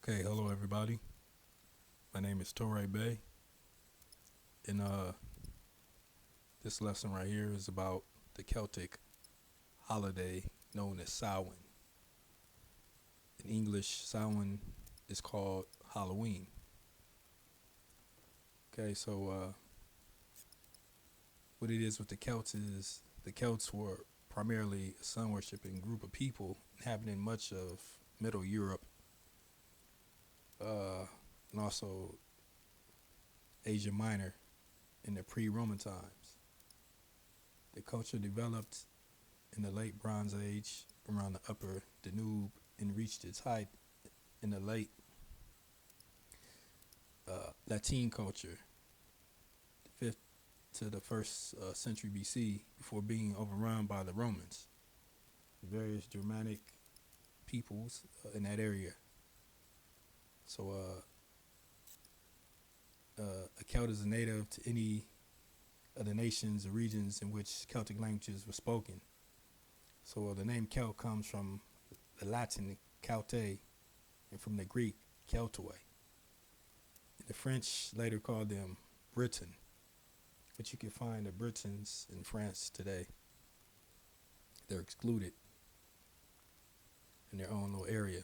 Okay, hello everybody. My name is Torre Bay, and this lesson right here is about the Celtic holiday known as Samhain. In English, Samhain is called Halloween. Okay, so what it is with the Celts is the Celts were primarily a sun worshipping group of people inhabiting much of Middle Europe, uh, and also Asia Minor in the pre-Roman times. The culture developed in the late Bronze Age around the upper Danube and reached its height in the late Latin culture, the 5th to the 1st century BC, before being overrun by the Romans, various Germanic peoples in that area. So, a Celt is a native to any of the nations or regions in which Celtic languages were spoken. So, the name Celt comes from the Latin Celte and from the Greek Keltoi. The French later called them Briton, but you can find the Britons in France today. They're excluded in their own little area.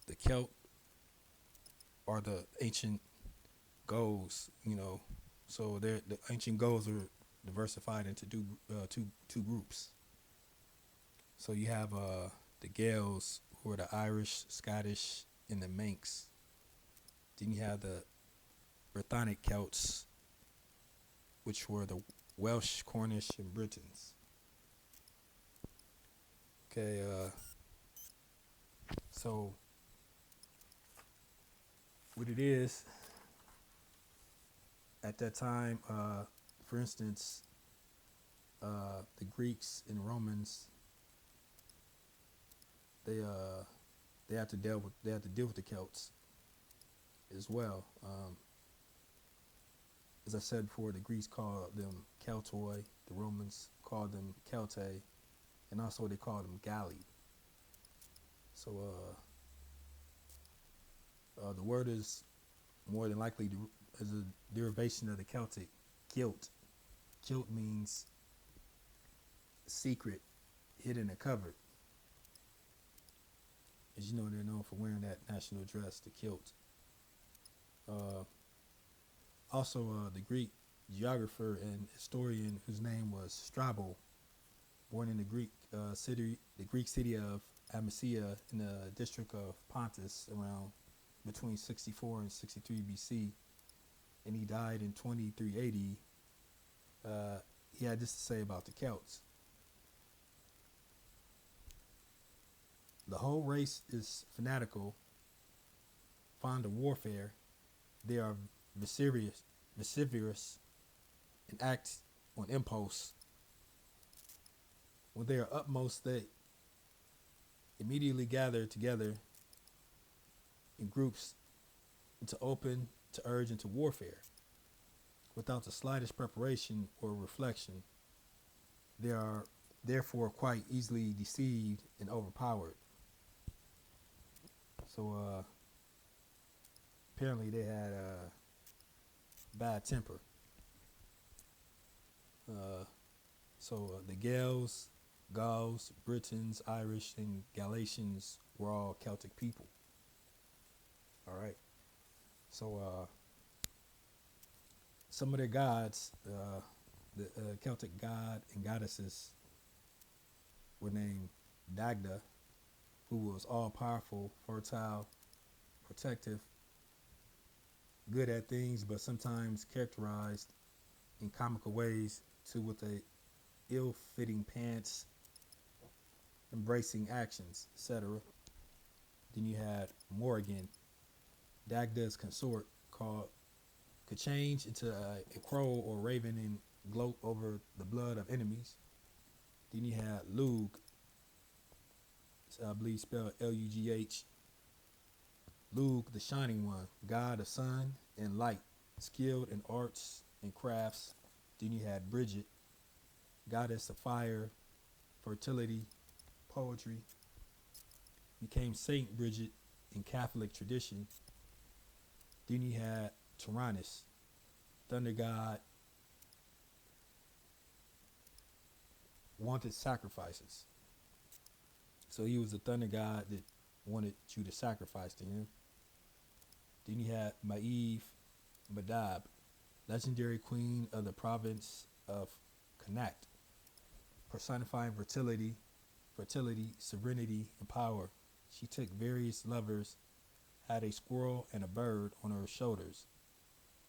The Celt are the ancient Gauls, so the ancient Gauls are diversified into two groups. So you have the Gaels, who are the Irish, Scottish, and the Manx. Then you have the Brythonic Celts, which were the Welsh, Cornish, and Britons. Okay, so what it is at that time, for instance, the Greeks and Romans, they uh, they had to deal with the Celts as well. As I said before, the Greeks called them Keltoi, the Romans called them Celte, and also they called them Galli. So the word is more than likely as a derivation of the Celtic guilt. Guilt means secret, hidden, and covered. As you know, they're known for wearing that national dress, the kilt. Uh, Also, the Greek geographer and historian whose name was Strabo, born in the Greek city of Amasia in the district of Pontus around between 64 and 63 BC, and he died in 2380. He had this to say about the Celts: the whole race is fanatical, fond of warfare. They are vociferous, and act on impulse. When they are upmost, they immediately gather together in groups to urge into warfare without the slightest preparation or reflection. They are therefore quite easily deceived and overpowered. So apparently they had bad temper. Uh, the Gauls, Britons, Irish, and Galatians were all Celtic people. All right. So some of their gods, the Celtic god and goddesses, were named Dagda, who was all powerful, fertile, protective, good at things, but sometimes characterized in comical ways too, with a ill-fitting pants, embracing actions, etc. Then you had Morrigan, Dagda's consort, could change into a crow or raven and gloat over the blood of enemies. Then you had Lugh, I believe spelled Lugh, Lugh, the Shining One, god of sun and light, skilled in arts and crafts. Then you had Bridget, goddess of fire, fertility, poetry. became Saint Bridget in Catholic tradition. Then you had Tyrannus, thunder god, wanted sacrifices. So he was a thunder god that wanted you to sacrifice to him. Then you had Maeve Madab, legendary queen of the province of Connacht, personifying fertility, serenity, and power. She took various lovers, had a squirrel and a bird on her shoulders,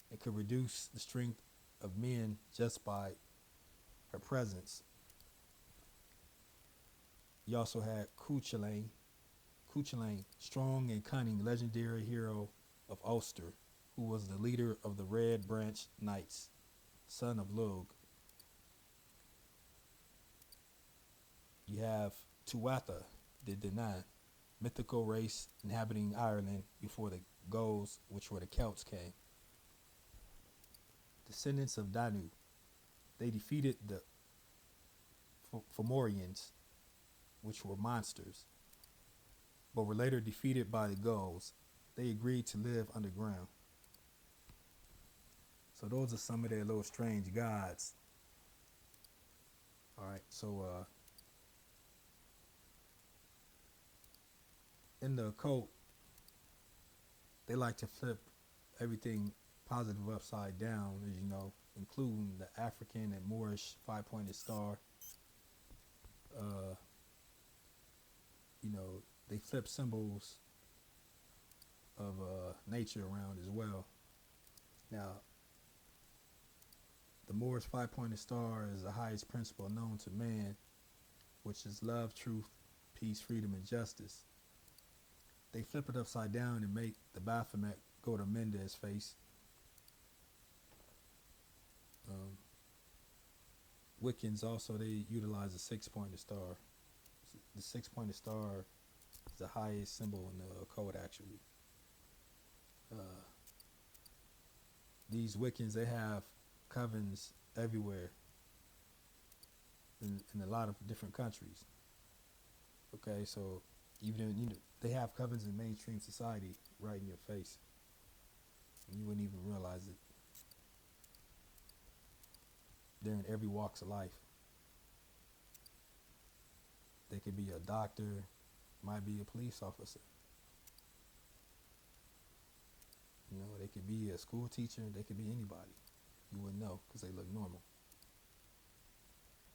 and could reduce the strength of men just by her presence. You also had Cuchulainn, strong and cunning legendary hero of Ulster, who was the leader of the Red Branch Knights, son of Lug. You have Tuatha the Danann, mythical race inhabiting Ireland before the Gauls, which were the Celts, came. Descendants of Danu, they defeated the Fomorians, which were monsters, but were later defeated by the Gauls. They agreed to live underground. So those are some of their little strange gods. All right, so in the occult, they like to flip everything positive upside down, as you know, including the African and Moorish five-pointed star. You know, they flip symbols of nature around as well. Now, the Moorish five-pointed star is the highest principle known to man, which is love, truth, peace, freedom, and justice. They flip it upside down and make the Baphomet go to Mendes' face. Wiccans also, they utilize a six-pointed star. The six-pointed star is the highest symbol in the occult, actually. These Wiccans, they have covens everywhere in a lot of different countries. Okay, so even they have covens in mainstream society right in your face, and you wouldn't even realize it. They're in every walks of life. They could be a doctor, might be a police officer. You know, they could be a school teacher, they could be anybody. You wouldn't know because they look normal.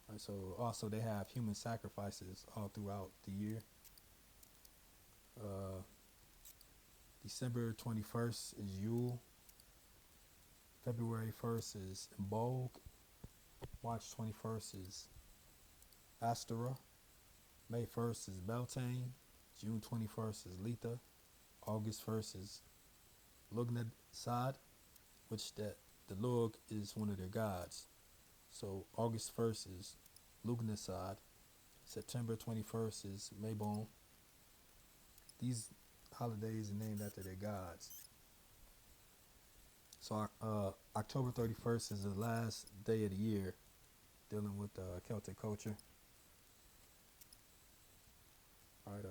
All right, so also they have human sacrifices all throughout the year. December 21st is Yule. February 1st is Imbolg. March 21st is Astora. May 1st is Beltane. June 21st is Letha. August 1st is Lugnasad, which the Lug is one of their gods. So August 1st is Lugnasad. September 21st is Mabon. These holidays are named after their gods. So October 31st is the last day of the year dealing with Celtic culture. All right,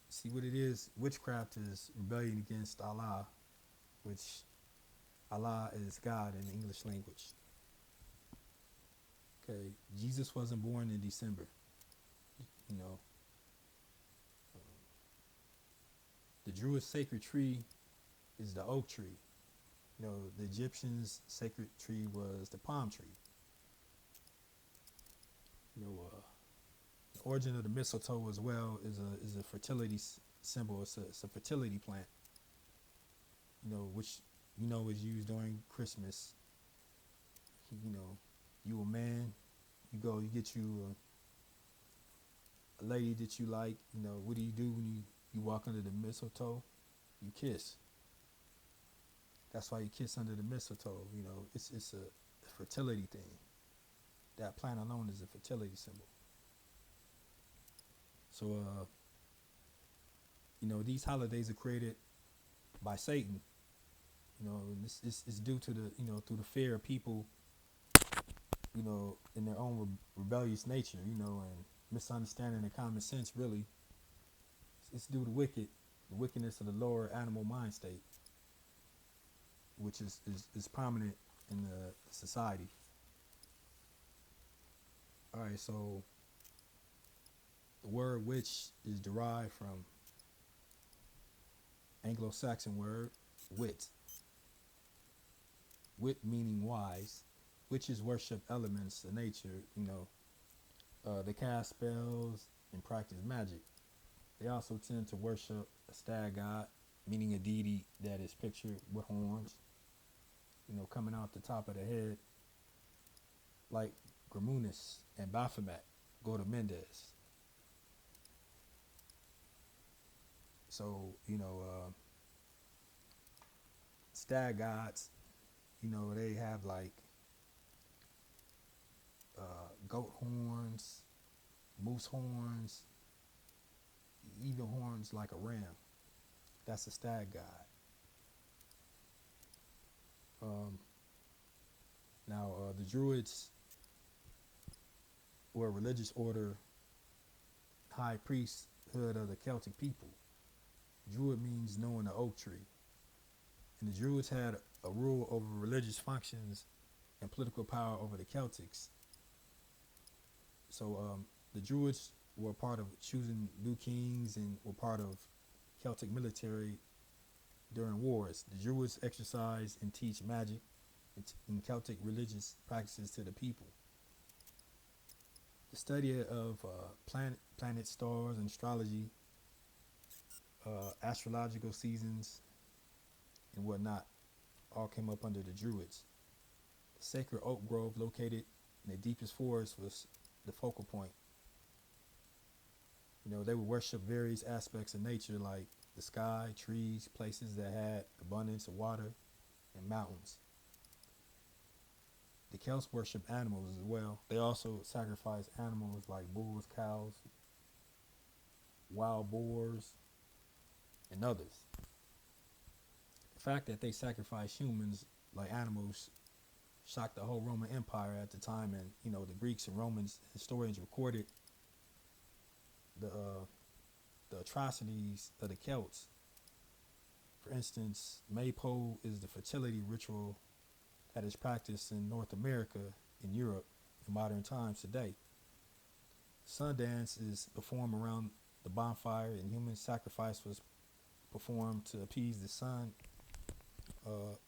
see what it is. Witchcraft is rebellion against Allah, which Allah is God in the English language. Okay, Jesus wasn't born in December. You know, the Druid sacred tree is the oak tree. You know, the Egyptians' sacred tree was the palm tree. You know, the origin of the mistletoe as well is a fertility symbol. It's a fertility plant. You know, which you know is used during Christmas. You know, you a man, you go, you get you a lady that you like. You know, what do you do when you walk under the mistletoe? You kiss. That's why you kiss under the mistletoe. You know, it's a fertility thing. That plant alone is a fertility symbol. So, you know, these holidays are created by Satan. You know, and this is due to the, you know, through the fear of people, you know, in their own rebellious nature, you know, and misunderstanding the common sense, really. It's due to the wickedness of the lower animal mind state, which is prominent in the society. All right, so the word witch is derived from Anglo-Saxon word wit. Wit meaning wise. Witches worship elements of nature. They cast spells and practice magic. They also tend to worship a stag god, meaning a deity that is pictured with horns, coming out the top of the head, like Gramunus and Baphomet, go to Mendez. So, stag gods, they have like goat horns, moose horns, even horns like a ram. That's a stag god. Now, the Druids were a religious order, high priesthood of the Celtic people. Druid means knowing the oak tree. And the Druids had a rule over religious functions and political power over the Celtics. So the Druids were part of choosing new kings and were part of Celtic military during wars. The Druids exercise and teach magic and Celtic religious practices to the people. The study of planet, stars, and astrology, astrological seasons, and whatnot all came up under the Druids. The sacred oak grove located in the deepest forest was the focal point. They would worship various aspects of nature like the sky, trees, places that had abundance of water, and mountains. The Celts worship animals as well. They also sacrifice animals like bulls, cows, wild boars, and others. The fact that they sacrifice humans like animals shocked the whole Roman Empire at the time, and the Greeks and Romans historians recorded the atrocities of the Celts. For instance, Maypole is the fertility ritual that is practiced in North America and Europe in modern times today. Sundance is performed around the bonfire, and human sacrifice was performed to appease the sun.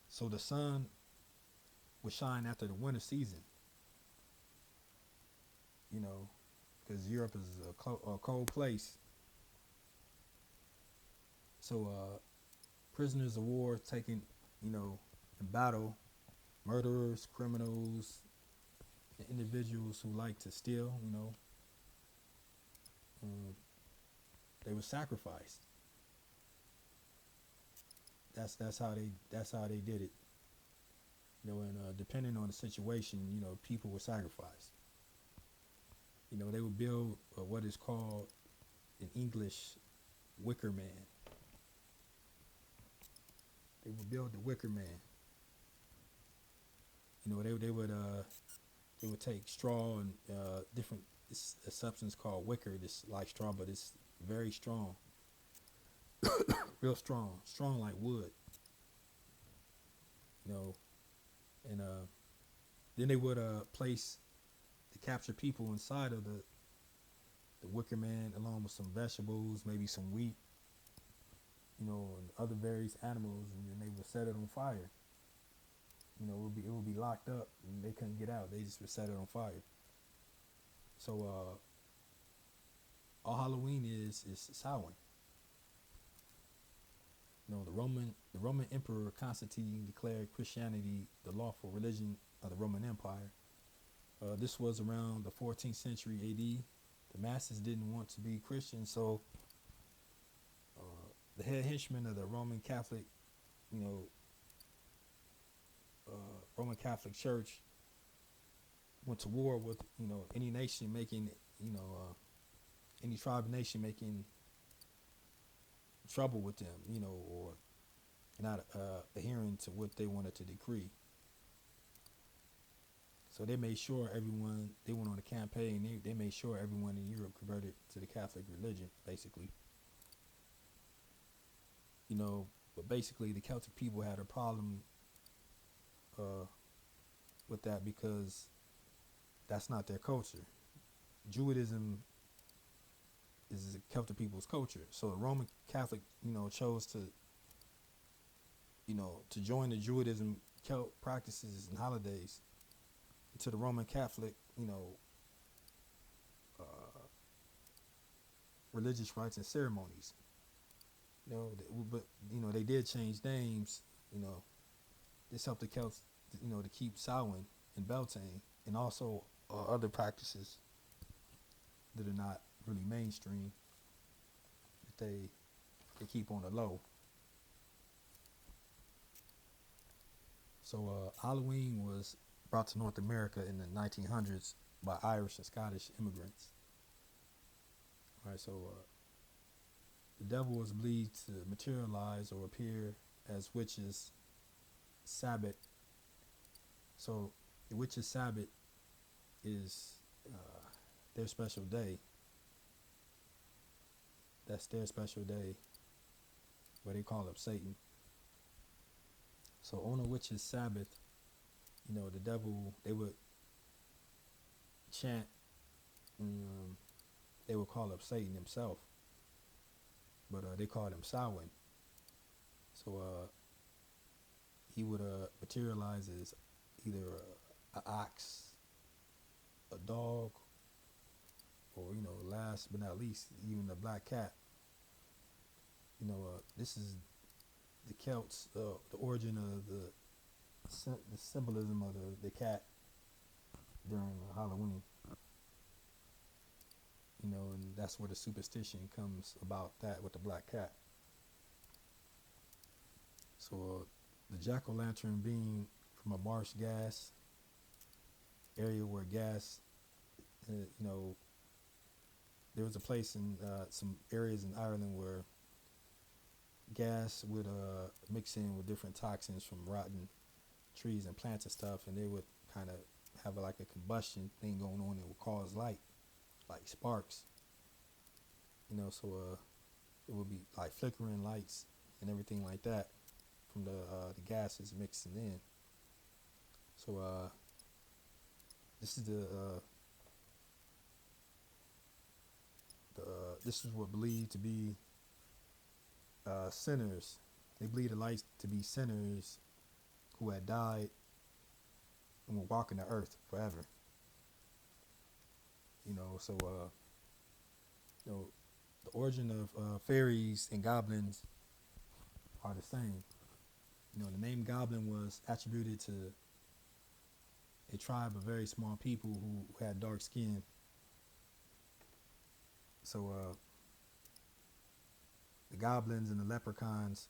So the sun would shine after the winter season. Because Europe is a cold place. So prisoners of war taken, in battle, murderers, criminals, and individuals who like to steal, they were sacrificed. That's how they did it. And depending on the situation, people were sacrificed. They would build what is called in English wicker man. They would build the wicker man. They would take straw and different a substance called wicker. This like straw, but it's very strong, real strong like wood. And then they would place the captured people inside of the wicker man, along with some vegetables, maybe some wheat, and other various animals, and then they would set it on fire. It would be locked up, and they couldn't get out. They just would set it on fire. So all Halloween is sawein. The Roman Emperor Constantine declared Christianity the lawful religion of the Roman Empire. This was around the 14th century AD. The masses didn't want to be Christian, so the head henchman of the Roman Catholic, Roman Catholic Church went to war with any nation making any tribe or nation making trouble with them, or not adhering to what they wanted to decree. So they made sure everyone, they went on a campaign, they made sure everyone in Europe converted to the Catholic religion, basically. you know, but basically the Celtic people had a problem uh, with that because that's not their culture. Judaism is the Celtic people's culture. So the Roman Catholic, chose to join the Judaism Celt practices and holidays to the Roman Catholic, uh, religious rites and ceremonies. But they did change names. This helped the Celts, to keep Samhain and Beltane, and also other practices that are not really mainstream that they keep on the low. So Halloween was brought to North America in the 1900s by Irish and Scottish immigrants. All right, so the devil was believed to materialize or appear as witches' Sabbath. So the witches' Sabbath is their special day. That's their special day where they call up Satan. So on a witch's Sabbath, the devil, they would chant, they would call up Satan himself, but they called him sawein. So he would materialize as either an ox, a dog, or last but not least, even a black cat. This is the Celts, the origin of the symbolism of the cat during Halloween. And that's where the superstition comes about, that with the black cat. So the jack-o'-lantern being from a marsh gas area where gas, there was a place in some areas in Ireland where gas would mix in with different toxins from rotten trees and plants and stuff, and they would kind of have like a combustion thing going on that would cause light, like sparks. So it would be like flickering lights and everything like that from the gases mixing in. So this is this is what believed to be sinners. They believed the lights to be sinners who had died and were walking the earth forever. So the origin of fairies and goblins are the same. The name goblin was attributed to a tribe of very small people who had dark skin. So the goblins and the leprechauns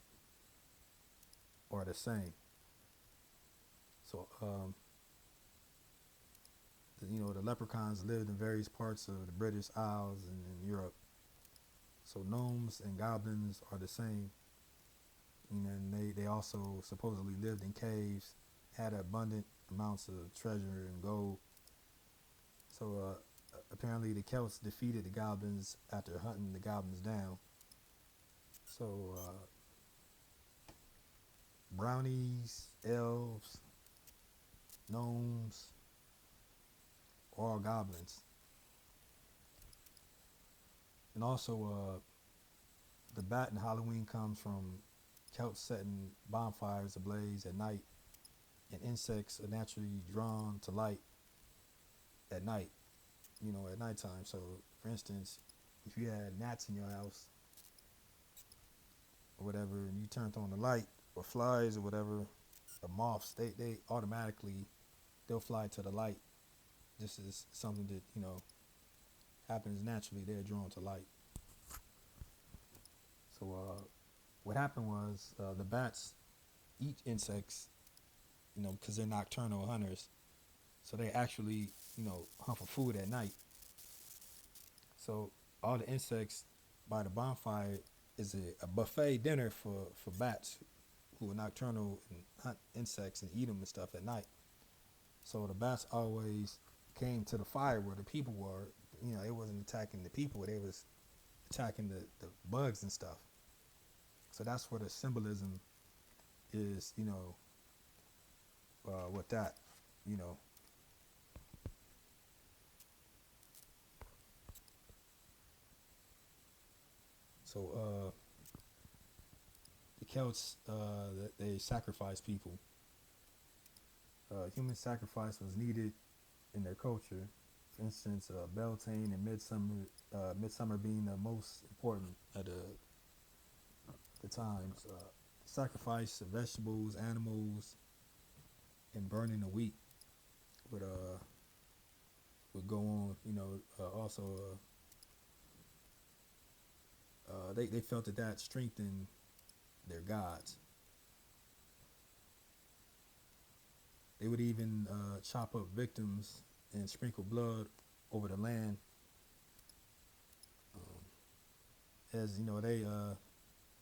are the same. So the leprechauns lived in various parts of the British Isles and in Europe. So gnomes and goblins are the same. And then they also supposedly lived in caves, had abundant amounts of treasure and gold. So apparently the Celts defeated the goblins after hunting the goblins down. So brownies, elves, gnomes, all goblins. And also the bat in Halloween comes from Celts setting bonfires ablaze at night, and insects are naturally drawn to light at night, at nighttime. So, for instance, if you had gnats in your house or whatever, and you turned on the light, or flies or whatever, or moths, they automatically, they'll fly to the light. This is something that, happens naturally. They're drawn to light. So, what happened was the bats eat insects, because they're nocturnal hunters. So they actually, hunt for food at night. So all the insects by the bonfire is a buffet dinner for bats who are nocturnal and hunt insects and eat them and stuff at night. So the bats always came to the fire where the people were. They wasn't attacking the people. They was attacking the bugs and stuff. So that's where the symbolism is, with that, you know. So the Celts, they sacrifice people. Human sacrifice was needed in their culture. For instance, Beltane and Midsummer being the most important at the times. Sacrifice of vegetables, animals, and burning the wheat would would go on. Also, they felt that strengthened their gods. They would even chop up victims and sprinkle blood over the land. As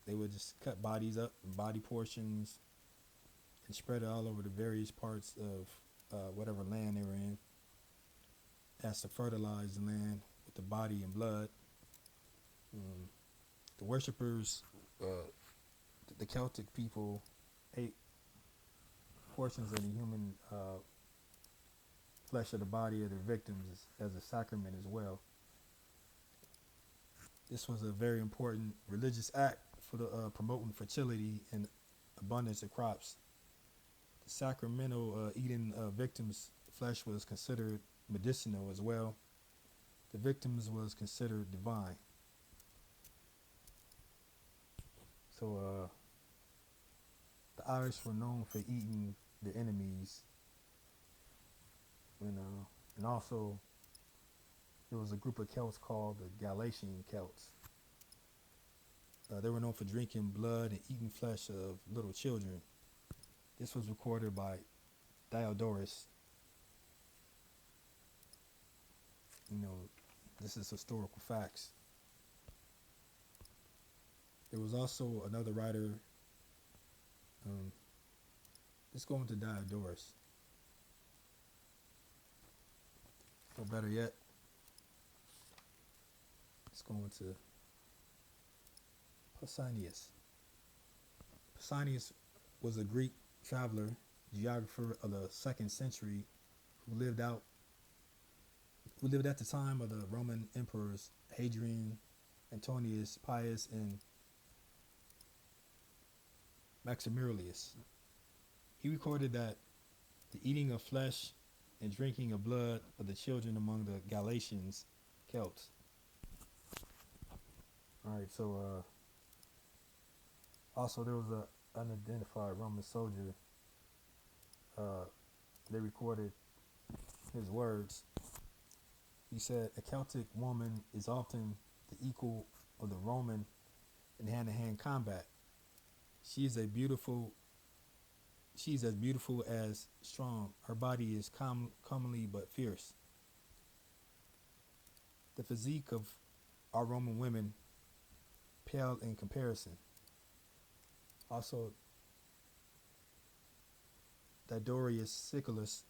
they would just cut bodies up, body portions, and spread it all over the various parts of whatever land they were in, as to fertilize the land with the body and blood. The worshippers, the Celtic people, ate portions of the human flesh of the body of their victims as a sacrament as well. This was a very important religious act for the promoting fertility and abundance of crops. The sacramental eating of victims' flesh was considered medicinal as well. The victims was considered divine. So the Irish were known for eating their enemies, and also there was a group of Celts called the Galatian Celts. They were known for drinking blood and eating flesh of little children. This was recorded by Diodorus. This is historical facts. There was also another writer. Let's go into Diodorus. Or better yet, let's go into Pausanias. Pausanias was a Greek traveler, geographer of the 2nd century, who lived at the time of the Roman emperors Hadrian, Antonius, Pius, and Maximilius. He recorded that the eating of flesh and drinking of blood of the children among the Galatians, Celts. All right, so also there was an unidentified Roman soldier. They recorded his words. He said, "A Celtic woman is often the equal of the Roman in hand-to-hand combat. She is as beautiful as strong. Her body is comely but fierce. The physique of our Roman women pale in comparison." Also, Diodorus Siculus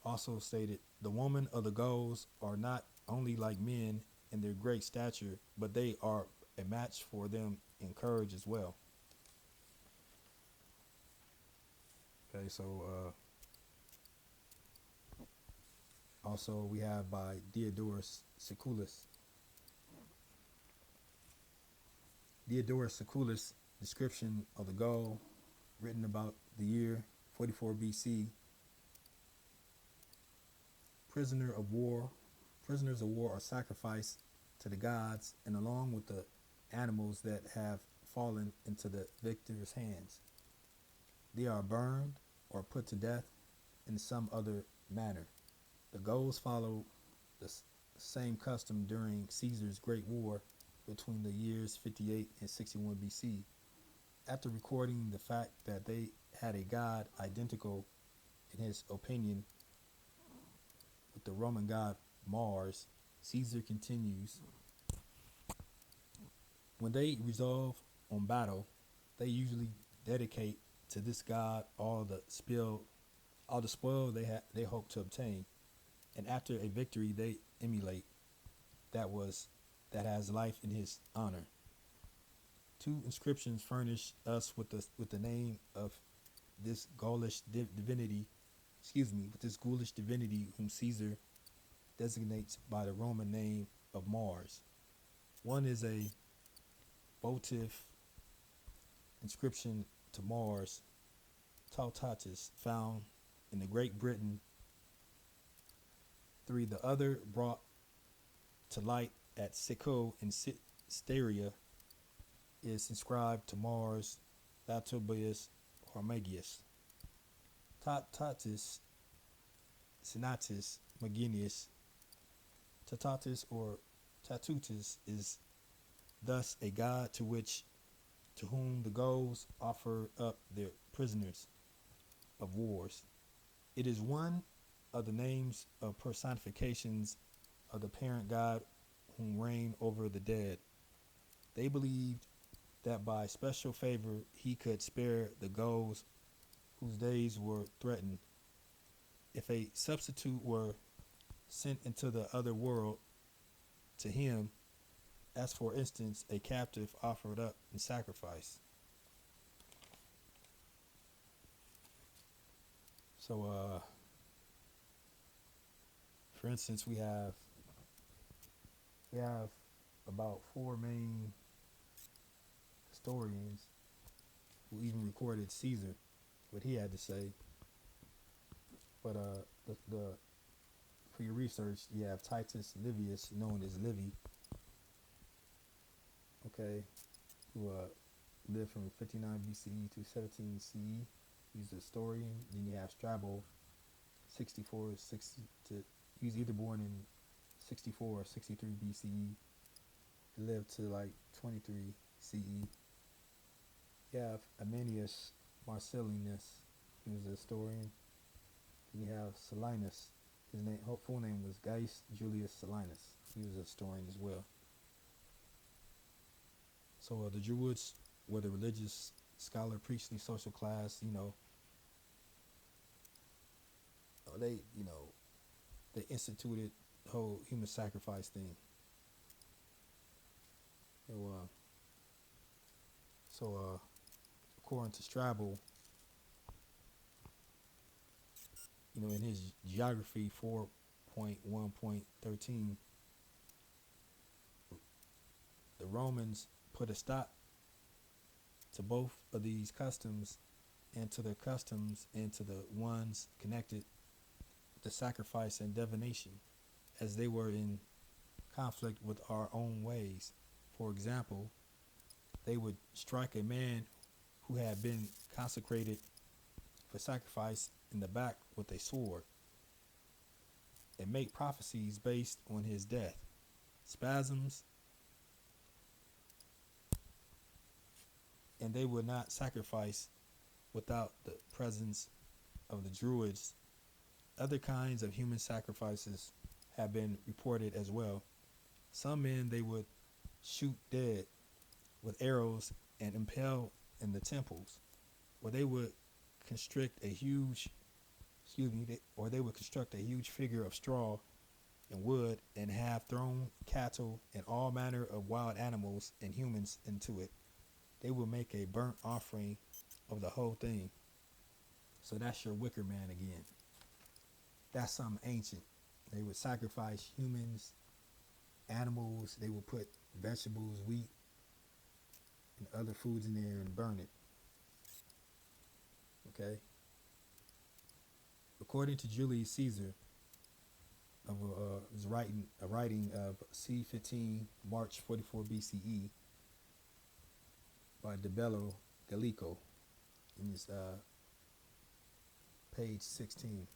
also stated, "The women of the Gauls are not only like men in their great stature, but they are a match for them in courage as well." Okay, so also we have by Diodorus Siculus. Diodorus Siculus' description of the Gaul, written about the year 44 BC. Prisoners of war are sacrificed to the gods, and along with the animals that have fallen into the victor's hands, they are burned or put to death in some other manner. The Gauls followed the same custom during Caesar's Great War between the years 58 and 61 BC. After recording the fact that they had a god identical in his opinion with the Roman god Mars, Caesar continues, "When they resolve on battle, they usually dedicate to this god all the spoil they hope to obtain, and after a victory they emulate that has life in his honor. Two inscriptions furnish us with the name of this Gaulish divinity, with this ghoulish divinity whom Caesar designates by the Roman name of Mars. One is a votive inscription to Mars, Tautatis, found in the Great Britain. 3. The other, brought to light at Sicco in Styria, is inscribed to Mars, Latobius Hormagius. Tautatis Sinatus Maginius. Tautatis or Tatutus is thus a god to whom the Gauls offer up their prisoners of wars. It is one of the names of personifications of the parent god whom reigned over the dead. They believed that by special favor he could spare the Gauls whose days were threatened. If a substitute were sent into the other world to him, as for instance a captive offered up in sacrifice. So for instance we have about 4 main historians who even recorded Caesar, what he had to say. But the for your research, you have Titus Livius, known as Livy, okay, who lived from 59 BCE to 17 CE. He's a historian. Then you have Strabo, 64 60 to he was either born in 64 or 63 BCE. He lived to like 23 CE. You have Ammianus Marcellinus. He was a historian. Then you have Silenus. His full name was Gaius Julius Silenus. He was a historian as well. So the Druids were the religious, scholar, priestly, social class. They instituted the whole human sacrifice thing. According to Strabo, in his geography 4.1.13, the Romans put a stop to both of these customs and to the customs and to the ones connected with the sacrifice and divination, as they were in conflict with our own ways. For example, they would strike a man who had been consecrated for sacrifice in the back with a sword and make prophecies based on his death, spasms, and they would not sacrifice without the presence of the Druids. Other kinds of human sacrifices have been reported as well. Some men they would shoot dead with arrows and impale in the temples, or they would construct a huge figure of straw and wood and have thrown cattle and all manner of wild animals and humans into it. They would make a burnt offering of the whole thing. So that's your wicker man again. That's something ancient. They would sacrifice humans, animals. They would put vegetables, wheat, and other foods in there and burn it. Okay. According to Julius Caesar, of his writing of C15 March 44 BCE by Debello Gallico in his page 16.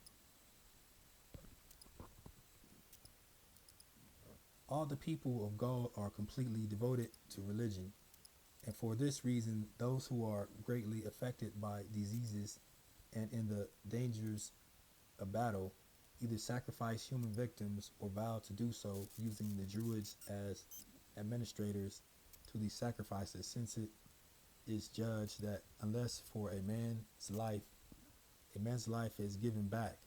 All the people of Gaul are completely devoted to religion, and for this reason, those who are greatly affected by diseases and in the dangers of battle either sacrifice human victims or vow to do so, using the Druids as administrators to these sacrifices, since it is judged that unless for a man's life is given back,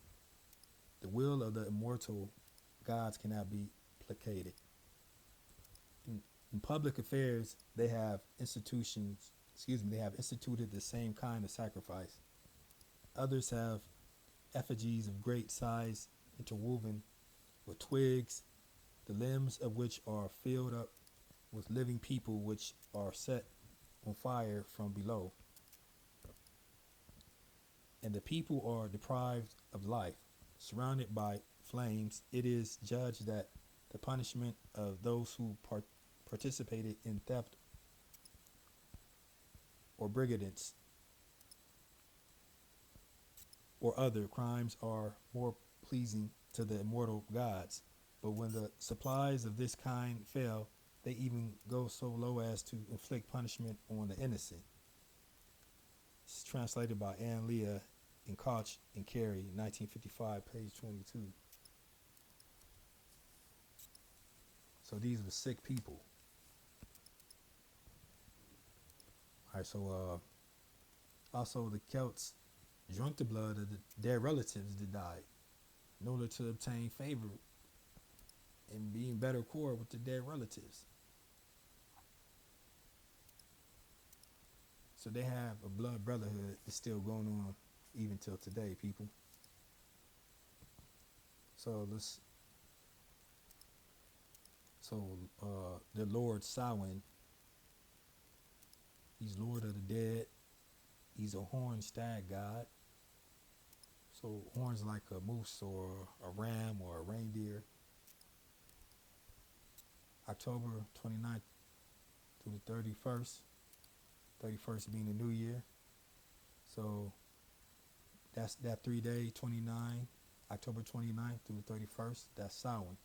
the will of the immortal gods cannot be placated. In public affairs, they have instituted the same kind of sacrifice. Others have effigies of great size interwoven with twigs, the limbs of which are filled up with living people which are set on fire from below. And the people are deprived of life. Surrounded by flames, it is judged that the punishment of those who participated in theft or brigandage or other crimes are more pleasing to the immortal gods. But when the supplies of this kind fail, they even go so low as to inflict punishment on the innocent. It's translated by Ann Leah and Koch and Carey, 1955, page 22. So these were sick people. All right, so also the Celts drank the blood of their relatives that died in order to obtain favor and be in better accord with the dead relatives. So they have a blood brotherhood that's still going on even till today, people. So the Lord Sawein, he's Lord of the dead. He's a horned stag god. So horns like a moose or a ram or a reindeer. October 29th through the 31st. 31st being the new year. So that's that 3 day, 29, October 29th through the 31st. That's Samhain.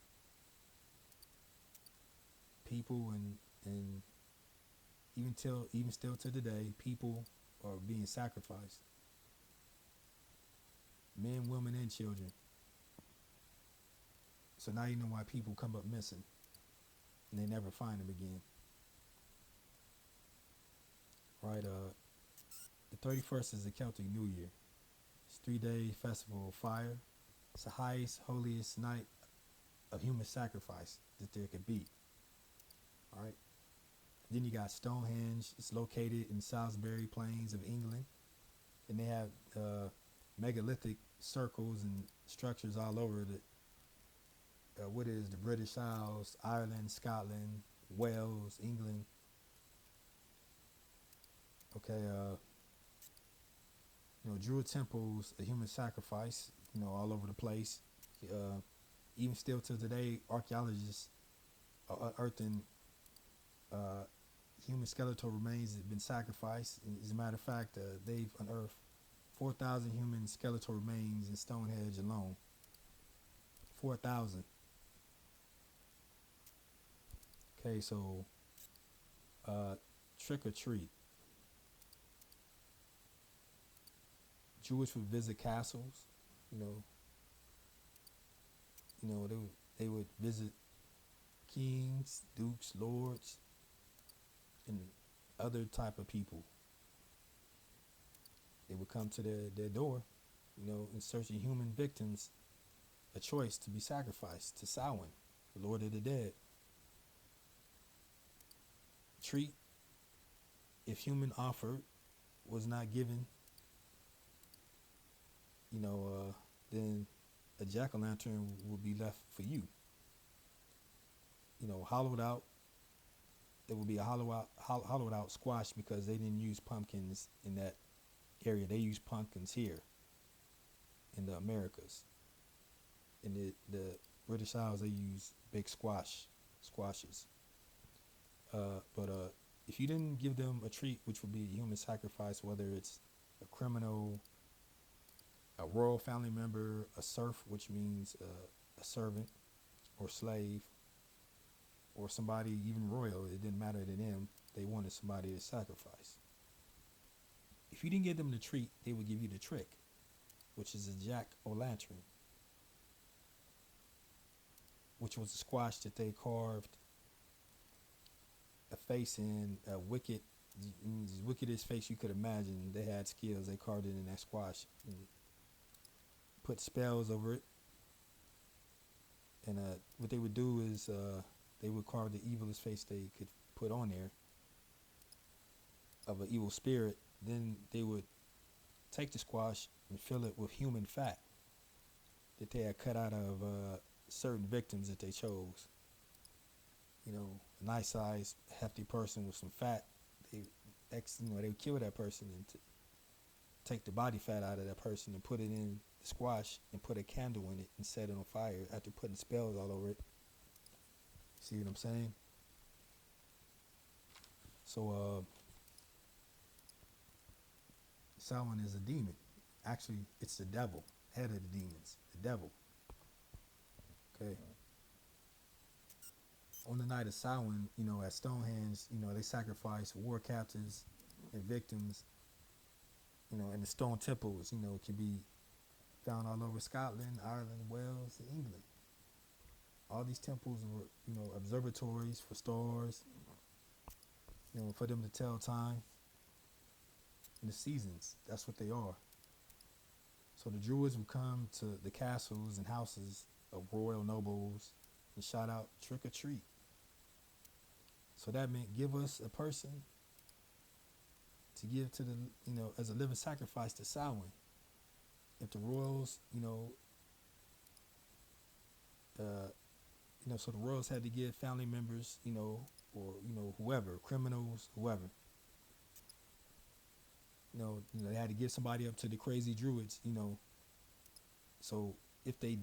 People and even still to today, people are being sacrificed. Men, women, and children. So now you know why people come up missing and they never find them again. Right, the 31st is the Celtic New Year. It's a 3-day festival of fire. It's the highest, holiest night of human sacrifice that there could be. All right. Then you got Stonehenge. It's located in Salisbury Plains of England. And they have megalithic circles and structures all over what is the British Isles, Ireland, Scotland, Wales, England. Okay, Druid temples, a human sacrifice, all over the place. Even still to today, archaeologists are unearthing human skeletal remains that have been sacrificed. As a matter of fact, they've unearthed 4,000 human skeletal remains in Stonehenge alone. 4,000. Okay, so trick or treat. Jewish would visit castles, they would visit kings, dukes, lords, and other type of people. They would come to their door, in search of human victims, a choice to be sacrificed to Samhain, the Lord of the dead. Treat, if human offer was not given, then a jack-o'-lantern will be left for you. Hollowed out. It will be a hollowed out squash because they didn't use pumpkins in that area. They used pumpkins here in the Americas. In the British Isles, they use big squashes. But if you didn't give them a treat, which would be a human sacrifice, whether it's a criminal, a royal family member, a serf, which means a servant or slave, or somebody even royal, it didn't matter to them. They wanted somebody to sacrifice. If you didn't give them the treat, they would give you the trick, which is a jack-o'-lantern, which was a squash that they carved a face in, a wickedest face you could imagine. They had skills. They carved it in that squash and put spells over it. And what they would do is they would carve the evilest face they could put on there of an evil spirit. Then they would take the squash and fill it with human fat that they had cut out of certain victims that they chose. You know, a nice sized hefty person with some fat. They would kill that person and take the body fat out of that person and put it in the squash and put a candle in it and set it on fire after putting spells all over it. See what I'm saying? So Sawein is a demon. Actually, it's the devil, head of the demons, the devil. Okay. On the night of Samhain, you know, at Stonehenge, you know, they sacrifice war captives and victims, you know, and the stone temples, you know, can be found all over Scotland, Ireland, Wales, and England. All these temples were, you know, observatories for stars, you know, for them to tell time and the seasons. That's what they are. So the Druids would come to the castles and houses of royal nobles and shout out trick or treat. So that meant give us a person to give to the, you know, as a living sacrifice to Samhain. If the royals, so the royals had to give family members, you know, or, you know, whoever, criminals, whoever. They had to give somebody up to the crazy druids, you know. So if they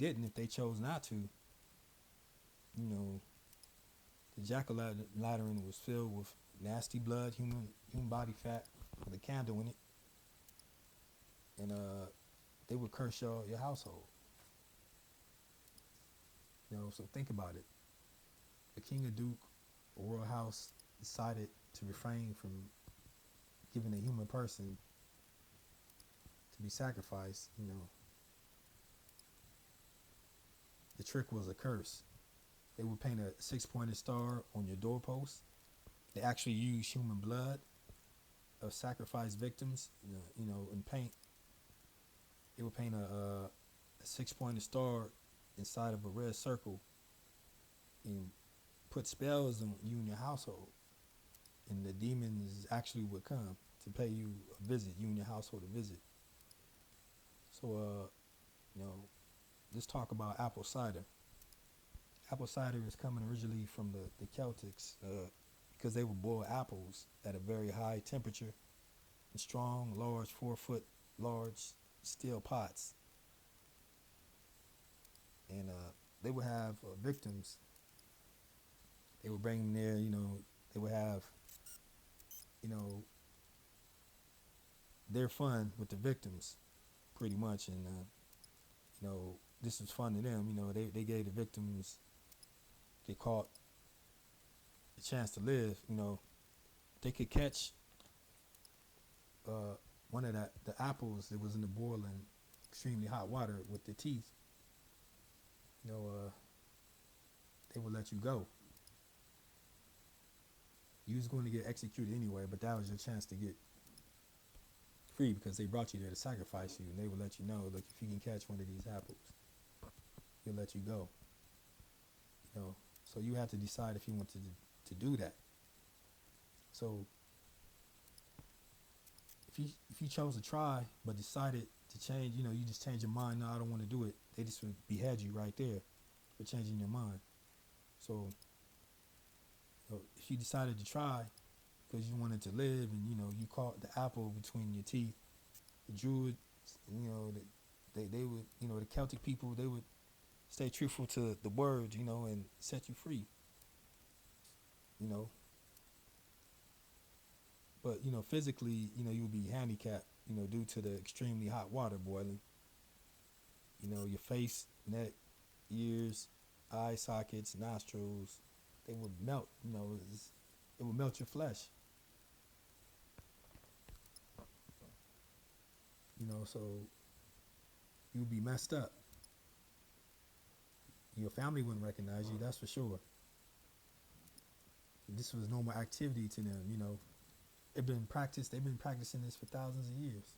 chose not to, you know, the jack-o'-lantern was filled with nasty blood, human body fat with a candle in it, and they would curse your household. You know, so think about it. The king or duke or royal house decided to refrain from giving a human person to be sacrificed. You know, the trick was a curse. They would paint a 6-pointed star on your doorpost. They actually used human blood of sacrificed victims, you know, in paint. They would paint a 6-pointed star inside of a red circle and put spells on you and your household. And the demons actually would come to pay you a visit, you and your household a visit. So, you know, let's talk about apple cider. Apple cider is coming originally from the Celtics because they would boil apples at a very high temperature in strong, large, 4-foot large steel pots. And they would have victims. They would bring them there, you know, they would have, you know, their fun with the victims pretty much. And, you know, this was fun to them. You know, they gave the victims, they caught a chance to live. You know, they could catch one of the apples that was in the boiling extremely hot water with their teeth. You know, they would let you go. You was going to get executed anyway, but that was your chance to get free because they brought you there to sacrifice you, and they would let you know, look, if you can catch one of these apples, he'll let you go. You know, so you have to decide if you want to do that. So if you chose to try but decided to change, you know, you just change your mind, no, I don't want to do it, they just would behead you right there for changing your mind. So, you know, if you decided to try because you wanted to live and, you know, you caught the apple between your teeth, the Druids, you know, they would, you know, the Celtic people, they would stay truthful to the word, you know, and set you free, you know. But, you know, physically, you know, you would be handicapped, you know, due to the extremely hot water boiling. You know, your face, neck, ears, eye sockets, nostrils, they would melt, you know, it would melt your flesh. You know, so you would be messed up. Your family wouldn't recognize you, that's for sure. This was normal activity to them, you know. They've been practicing this for thousands of years.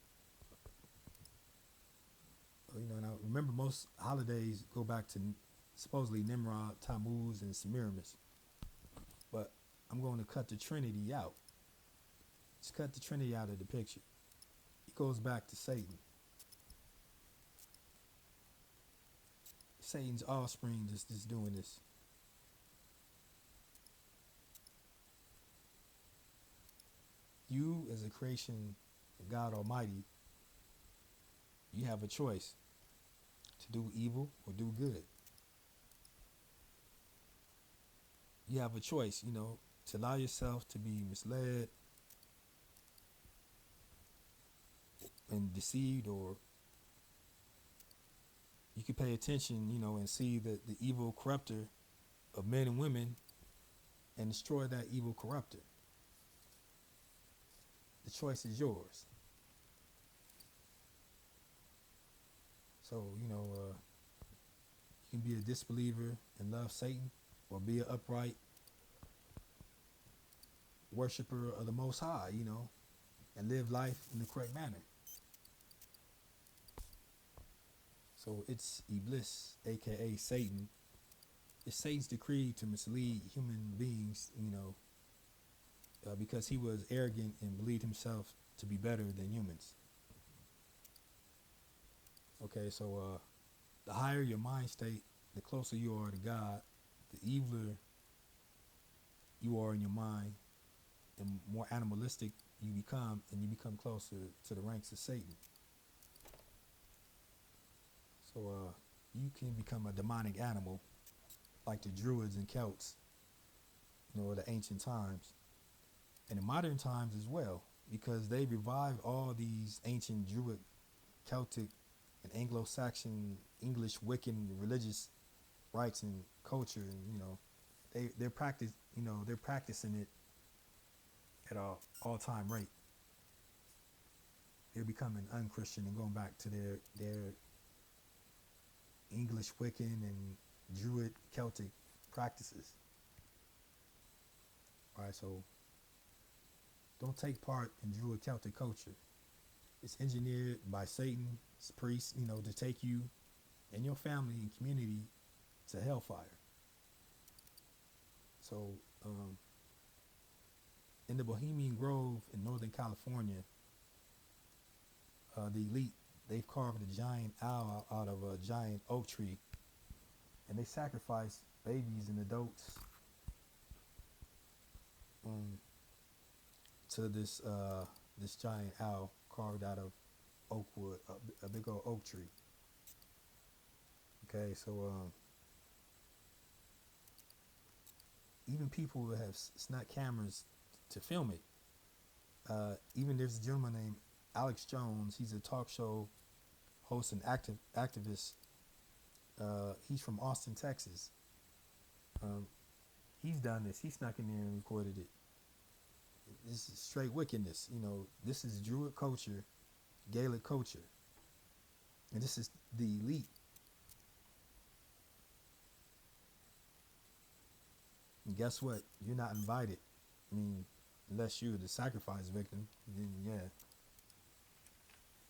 You know, and I remember most holidays go back to supposedly Nimrod, Tammuz, and Semiramis. I'm going to cut the Trinity out. Just cut the Trinity out of the picture. It goes back to Satan. Satan's offspring just doing this. You, as a creation of God Almighty, you have a choice to do evil or do good. You have a choice, to allow yourself to be misled and deceived, or you can pay attention, and see the evil corrupter of men and women and destroy that evil corrupter. The choice is yours. So, you can be a disbeliever and love Satan, or be an upright worshiper of the Most High, and live life in the correct manner. So it's Iblis, aka Satan. It's Satan's decree to mislead human beings, because he was arrogant and believed himself to be better than humans. Okay, so the higher your mind state, the closer you are to God, the eviler you are in your mind, the more animalistic you become, and you become closer to the ranks of Satan. So you can become a demonic animal like the Druids and Celts, the ancient times, and in modern times as well, because they revived all these ancient Druid, Celtic, and Anglo-Saxon, English, Wiccan religious rites and culture, and they're practicing it at an all-time rate. They're becoming unchristian and going back to their English, Wiccan, and Druid, Celtic practices. All right, so don't take part in Druid Celtic culture. It's engineered by Satan's priests, to take you and your family and community to hellfire. So, in the Bohemian Grove in Northern California, the elite, they've carved a giant owl out of a giant oak tree, and they sacrifice babies and adults to this giant owl carved out of oak wood, a big old oak tree. Okay, so even people who have snuck cameras to film it. Even there's a gentleman named Alex Jones. He's a talk show host and activist. He's from Austin, Texas. He's done this. He snuck in there and recorded it. This is straight wickedness. This is Druid culture, Gaelic culture. And this is the elite. And guess what? You're not invited. Unless you're the sacrifice victim, then yeah.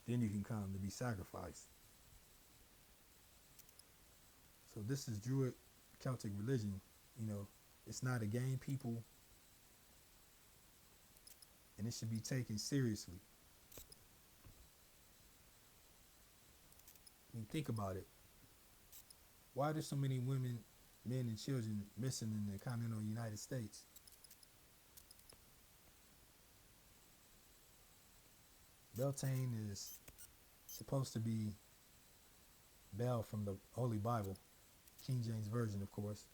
Then you can come to be sacrificed. So this is Druid Celtic religion. It's not a game, people. And it should be taken seriously. Think about it. Why are there so many women, men, and children missing in the continental United States? Beltane is supposed to be Bel from the Holy Bible, King James Version, of course.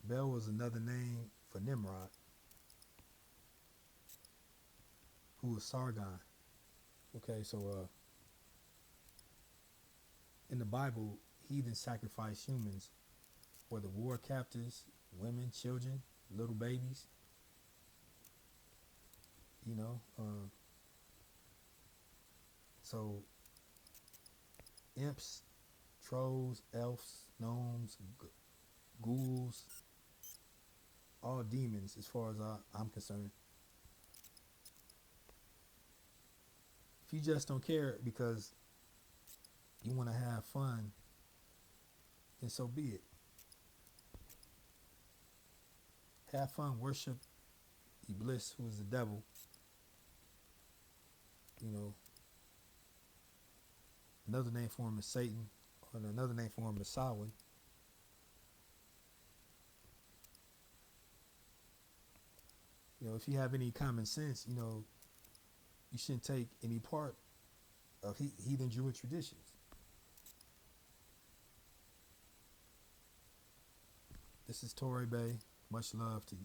Bel was another name for Nimrod, who was Sargon. Okay, so in the Bible, heathens sacrifice humans, whether war captives, women, children, little babies. So imps, trolls, elves, gnomes, ghouls, all demons as far as I'm concerned. If you just don't care because you want to have fun, then so be it. have fun, worship iblis, who is the devil. You know, another name for him is Satan, or another name for him is sawein. You know, if you have any common sense, you know, you shouldn't take any part of heathen Jewish traditions. This is Torrey Bay. Much love to you.